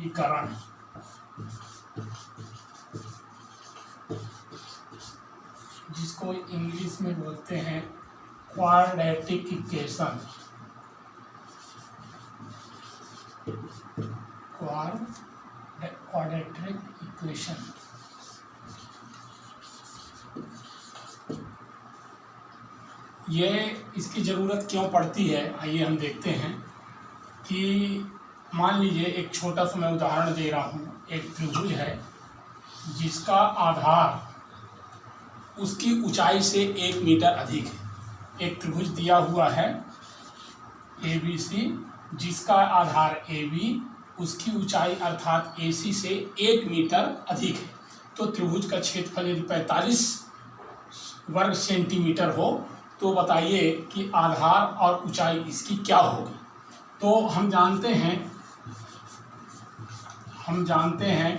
समीकरण, जिसको इंग्लिश में बोलते हैं क्वाड्रेटिक इक्वेशन, क्वाड्रेटिक इक्वेशन। ये इसकी ज़रूरत क्यों पड़ती है, आइए हम देखते हैं कि मान लीजिए एक छोटा सा मैं उदाहरण दे रहा हूँ। एक त्रिभुज है जिसका आधार उसकी ऊंचाई से 1 मीटर अधिक है। एक त्रिभुज दिया हुआ है ABC, जिसका आधार AB उसकी ऊंचाई अर्थात AC से 1 मीटर अधिक है। तो त्रिभुज का क्षेत्रफल यदि 45 वर्ग सेंटीमीटर हो तो बताइए कि आधार और ऊंचाई इसकी क्या होगी। तो हम जानते हैं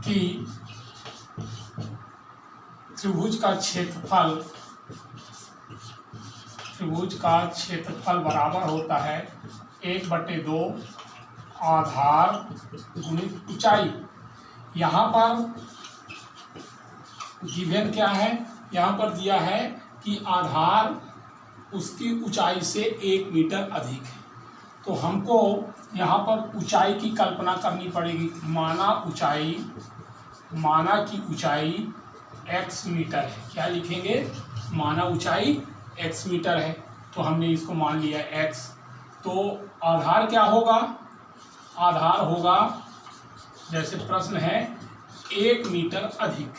कि त्रिभुज का क्षेत्रफल बराबर होता है 1/2 आधार गुणित ऊंचाई। यहाँ पर गिवन क्या है, यहाँ पर दिया है कि आधार उसकी ऊंचाई से 1 मीटर अधिक है। तो हमको यहाँ पर ऊंचाई की कल्पना करनी पड़ेगी। माना की ऊंचाई x मीटर है। क्या लिखेंगे, माना ऊंचाई x मीटर है, तो हमने इसको मान लिया x। तो आधार क्या होगा, आधार होगा, जैसे प्रश्न है 1 मीटर अधिक,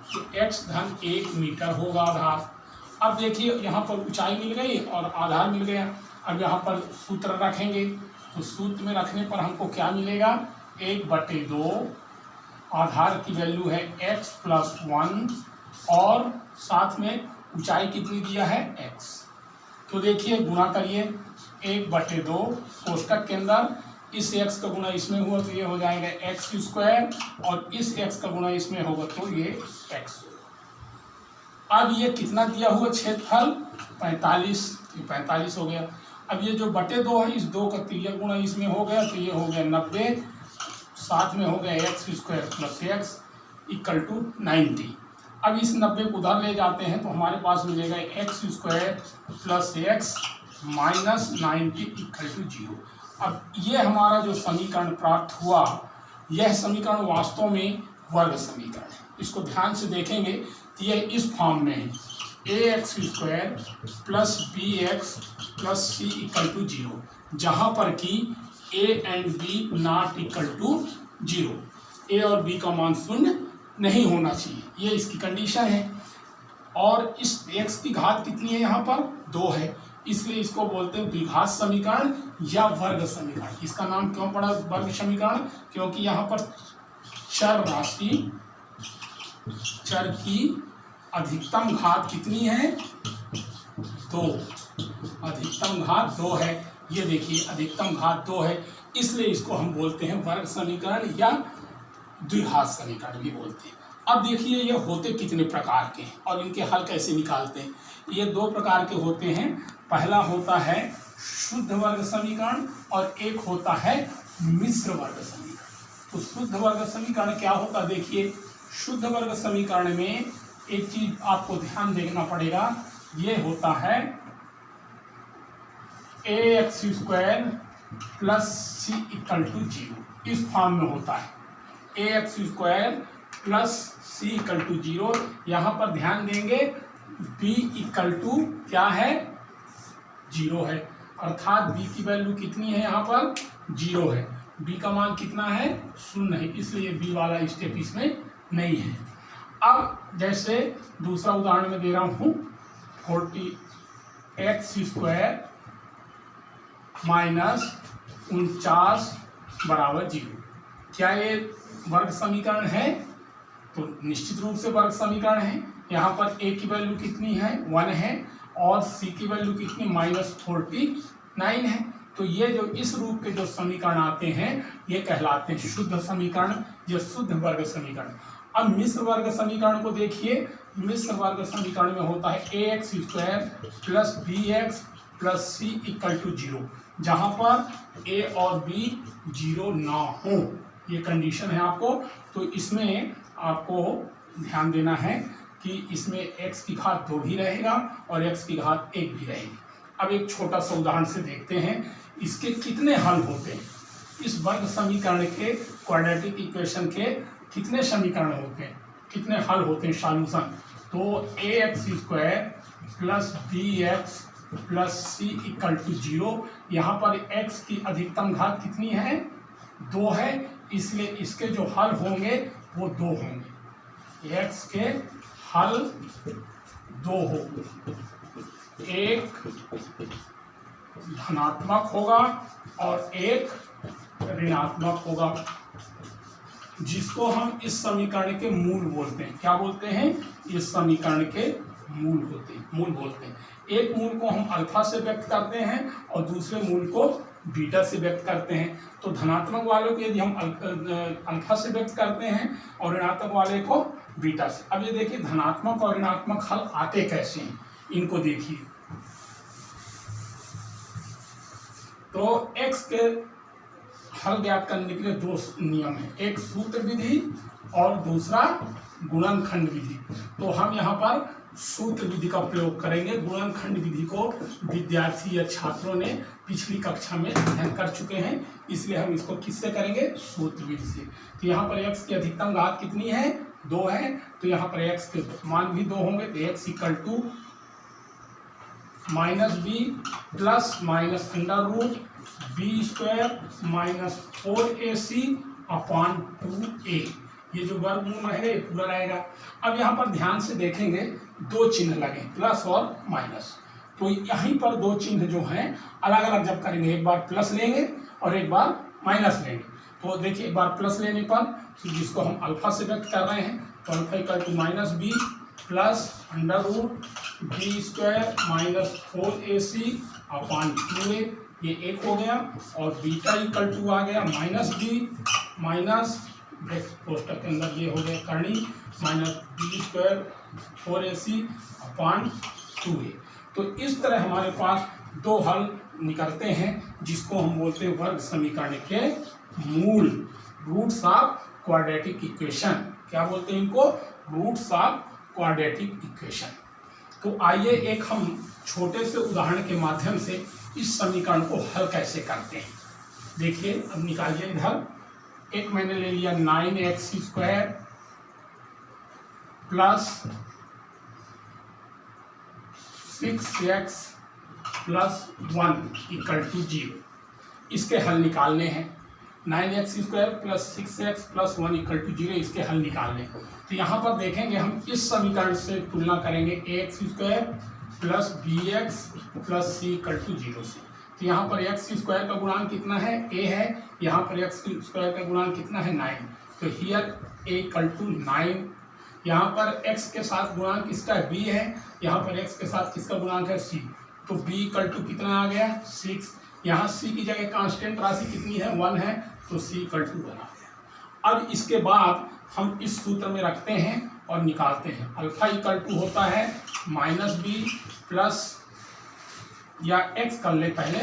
तो x धन 1 मीटर होगा आधार। अब देखिए यहाँ पर ऊंचाई मिल गई और आधार मिल गया। अब यहाँ पर सूत्र रखेंगे, तो सूत्र में रखने पर हमको क्या मिलेगा, 1/2 आधार की वैल्यू है x + 1 और साथ में ऊंचाई कितनी दिया है x। तो देखिए गुणा करिए, 1/2 कोष्टक के अंदर इस x का गुणा इसमें हुआ तो ये हो जाएगा x² और इस x का गुणा इसमें होगा तो ये x। अब ये कितना दिया हुआ क्षेत्रफल 45, तो 45 हो गया। अब ये जो /2 है, इस 2 का त्रिज्या गुणा इसमें हो गया तो ये हो गया 90, साथ में हो गया x² + x = 90। अब इस 90 को उधर ले जाते हैं तो हमारे पास मिलेगा x² + x - 90 = 0। अब ये हमारा जो समीकरण प्राप्त हुआ, यह समीकरण वास्तव में वर्ग समीकरण है। इसको ध्यान से देखेंगे तो यह इस फॉर्म में है, ax² + bx + c = 0, जहाँ पर कि a and b ≠ 0, a और b का मान 0 नहीं होना चाहिए, ये इसकी कंडीशन है। और इस x की घात कितनी है, यहाँ पर 2 है, इसलिए इसको बोलते हैं द्विघात समीकरण या वर्ग समीकरण। इसका नाम क्यों पड़ा वर्ग समीकरण, क्योंकि यहाँ पर चर की अधिकतम घात कितनी है, 2, अधिकतम घात 2 है। ये देखिए अधिकतम घात 2 है, इसलिए इसको हम बोलते हैं वर्ग समीकरण या द्विघात समीकरण भी बोलते हैं। अब देखिए ये होते कितने प्रकार के हैं और इनके हल कैसे निकालते हैं। ये 2 प्रकार के होते हैं। पहला होता है शुद्ध वर्ग समीकरण और एक होता है मिश्र वर्ग समीकरण। तो शुद्ध वर्ग समीकरण क्या होता है, देखिए शुद्ध वर्ग समीकरण में एक चीज आपको ध्यान देना पड़ेगा, ये होता है ax² + c = 0, इस फॉर्म में होता है ax² + c = 0। यहाँ पर ध्यान देंगे b = क्या है, 0 है, अर्थात b की वैल्यू कितनी है, यहाँ पर 0 है। b का मान कितना है, 0 है, इसलिए b वाला स्टेप इसमें नहीं है। अब जैसे दूसरा उदाहरण में दे रहा हूँ, 40x² - 49 = 0। क्या ये वर्ग समीकरण है, तो निश्चित रूप से वर्ग समीकरण है। यहाँ पर a की वैल्यू कितनी है, 1 है, और c की वैल्यू कितनी, -49 है। तो ये जो इस रूप के जो समीकरण आते हैं ये कहलाते हैं शुद्ध समीकरण या शुद्ध वर्ग समीकरण। अब मिश्र वर्ग समीकरण को देखिए, मिश्र वर्ग समीकरण में होता है ax² + bx + c = 0। जहाँ पर ए और बी 0 ना हो, ये कंडीशन है आपको। तो इसमें आपको ध्यान देना है कि इसमें x की घात 2 भी रहेगा और x की घात 1 भी रहेगी। अब एक छोटा सा उदाहरण से देखते हैं इसके कितने हल होते हैं। इस वर्ग समीकरण के क्वाड्रेटिक इक्वेशन के कितने समीकरण होते हैं, कितने हल होते हैं, सॉल्यूशन। तो ax² plus bx plus c equal to 0। यहाँ पर x की अधिकतम घात कितनी है, 2 है, इसलिए इसके जो हल होंगे वो 2 होंगे। x के हल 2 होंगे, एक धनात्मक होगा और एक ऋणात्मक होगा, जिसको हम इस समीकरण के मूल बोलते हैं। क्या बोलते हैं, इस समीकरण के मूल बोलते हैं। एक मूल को हम अल्फा से व्यक्त करते हैं और दूसरे मूल को बीटा से व्यक्त करते हैं। तो धनात्मक वालों को यदि हम अल्फा से व्यक्त करते हैं और ऋणात्मक वाले को बीटा से। अब ये देखिए धनात्मक और ऋणात्मक हल आते कैसे हैं, इनको देखिए। तो x के हल ज्ञात करने के लिए 2 नियम है, एक सूत्र विधि और दूसरा गुणनखंड विधि। तो हम यहाँ पर सूत्र विधि का प्रयोग करेंगे। गुणनखंड विधि को विद्यार्थी या छात्रों ने पिछली कक्षा में अध्ययन कर चुके हैं, इसलिए हम इसको किससे करेंगे, सूत्र विधि से। तो यहाँ पर x की अधिकतम घात कितनी है, 2 है, तो यहाँ पर x के मान भी 2 होंगे। तो x equal to -b plus minus √b² minus 4ac upon 2a। ये जो वर्गमूल है ये पूरा रहेगा। अब यहाँ पर ध्यान से देखेंगे 2 चिन्ह लगे, प्लस और माइनस। तो यहीं पर 2 चिन्ह जो हैं अलग अलग जब करेंगे, एक बार प्लस लेंगे और एक बार माइनस लेंगे। तो देखिए एक बार प्लस लेने पर जिसको हम अल्फा से व्यक्त कर रहे हैं, तो alpha equal to -b plus √b² minus 4ac upon 2a, ये 1 हो गया। और बीटा इक्वल टू आ गया -b माइनस कोष्टक के अंदर ये हो गया करणी minus b² 4ac upon 2a। तो इस तरह हमारे पास 2 हल निकलते हैं, जिसको हम बोलते हैं वर्ग समीकरण के मूल, रूट्स ऑफ क्वाड्रेटिक इक्वेशन। क्या बोलते हैं इनको, रूट्स ऑफ क्वाड्रेटिक इक्वेशन। तो आइए एक हम छोटे से उदाहरण के माध्यम से इस समीकरण को हल कैसे करते हैं। देखिए अब निकालिए इधर। एक मैंने ले लिया 9x² plus 6x plus 1 equal to 0। इसके हल निकालने हैं। 9x² plus 6x plus 1 equal to 0, इसके हल निकालने हैं। तो यहाँ पर देखेंगे हम इस समीकरण से तुलना करेंगे ax² plus bx plus c equal to 0 से। तो यहाँ पर x² का गुणांक कितना है, a है, यहाँ पर x² का गुणांक कितना है, 9। तो हियर a इक्वल टू 9। यहाँ पर x के साथ गुणांक किसका है, b है, यहाँ पर x के साथ किसका गुणांक है, c। तो b इक्वल टू कितना आ गया, 6। यहाँ c की जगह कांस्टेंट राशि कितनी है, 1 है, तो c इक्वल टू 1 आ गया। अब इसके बाद हम इस सूत्र में रखते हैं और निकालते हैं। अल्फा इक्वल टू होता है -b प्लस, या x कर ले पहले,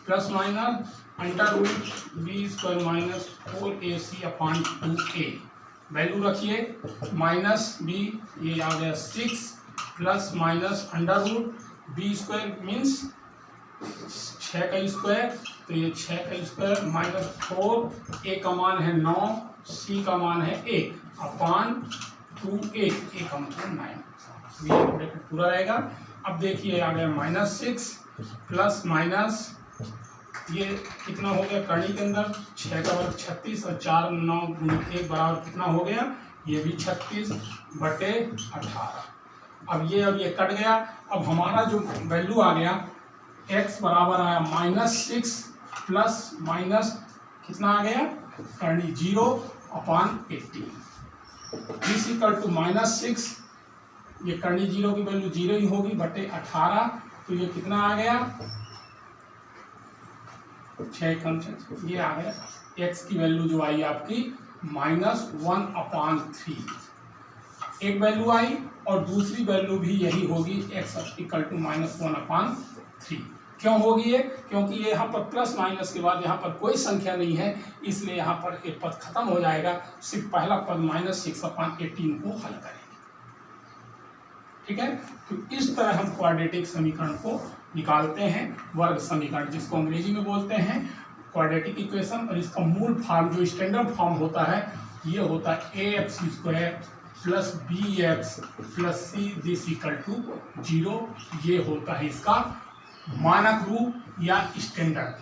plus minus √b² minus 4ac upon 2a। Value रखिए -b, ये आ गया 6 प्लस माइनस √b² मीन्स 6 का स्क्वायर, तो ये 6 का स्क्वायर माइनस 4, a का मान है 9, c का मान है 1 अपॉन 2a, a का मतलब 9। ये ब्रैकेट पूरा रहेगा। अब देखिए आ गया -6 प्लस माइनस, ये कितना हो गया करणी के अंदर, 6 का वर्ग 36 और 4 9 × 1 बराबर कितना हो गया, ये भी 36/18। अब ये और ये कट गया। अब हमारा जो वैल्यू आ गया x बराबर आया -6 प्लस माइनस कितना आ गया, करणी 0 अपॉन 18। दिस इक्वल टू -6, ये करणी 0 की वैल्यू 0 ही होगी, बटे 18। तो ये कितना आ गया, 6 ये आ गया। x की वैल्यू जो आई आपकी -1/3, एक वैल्यू आई और दूसरी वैल्यू भी यही होगी, x इक्वल टू -1/3। क्यों होगी ये? क्योंकि ये यहाँ पर प्लस माइनस के बाद यहाँ पर कोई संख्या नहीं है, इसलिए यहाँ पर एक पद खत्म हो जाएगा, सिर्फ पहला पद -6/18 को हल करेंगे। ठीक है, तो इस तरह हम क्वाड्रेटिक समीकरण को निकालते हैं, वर्ग समीकरण जिसको अंग्रेजी में बोलते हैं क्वाड्रेटिक इक्वेशन। और इसका मूल फॉर्म जो स्टैंडर्ड फॉर्म होता है ये होता है ax² + bx + c this equal to 0। ये होता है इसका मानक रूप या स्टैंडर्ड।